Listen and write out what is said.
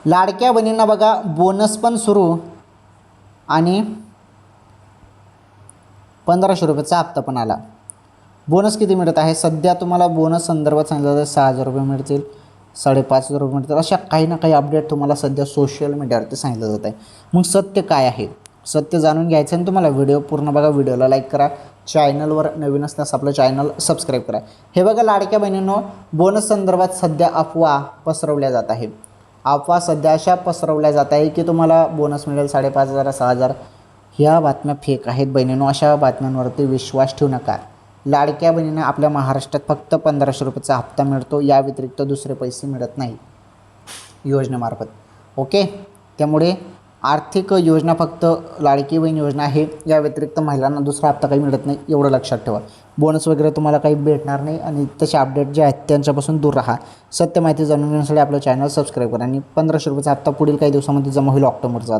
लाडक्या बहिणींना बघा बोनस पण सुरू आणि 1500 रुपयाचा हप्ता पण आला. बोनस किती मिळत आहे सध्या तुम्हाला बोनस संदर्भात सांगितलं तर 6000 रुपये मिळतील, 5500 रुपये मिळतील. अशा काही ना काही अपडेट तुम्हाला सध्या सोशल मीडियावरती सांगितलं जात आहे. मग सत्य काय आहे, सत्य जाणून घ्यायचं आणि तुम्हाला व्हिडिओ पूर्ण बघा, व्हिडिओला लाईक करा, चॅनलवर नवीन असल्यास आपलं चॅनल सबस्क्राईब करा. हे बघा लाडक्या बहिणींनो, बोनस संदर्भात सध्या अफवा पसरवल्या जात आहे. अफवा सध्या अशा पसरवल्या जात आहे की तुम्हाला बोनस मिळेल 5500 6000. ह्या बातम्या फेक आहेत बहिणींनो. अशा बातम्यांवरती विश्वास ठेवू नका. लाडक्या बहिणींना आपल्या महाराष्ट्रात फक्त 1500 रुपयाचा हप्ता मिळतो, या व्यतिरिक्त दुसरे पैसे मिळत नाही योजनेमार्फत. ओके, त्यामुळे आर्थिक योजना फक्त लाडकी बहीण योजना आहे, या व्यतिरिक्त महिलांना दुसरा हप्ता काही मिळत नाही, एवढं लक्षात ठेवा. बोनस वगैरे तुम्हाला काही भेटणार नाही आणि तसे अपडेट जे आहेत त्यांच्यापासून दूर राहा. सत्य माहिती जाणून घेण्यासाठी आपलं चॅनल सबस्क्राईब करा आणि 1500 रुपयाचा हप्ता पुढील काही दिवसामध्ये जमा होईल ऑक्टोबरचा.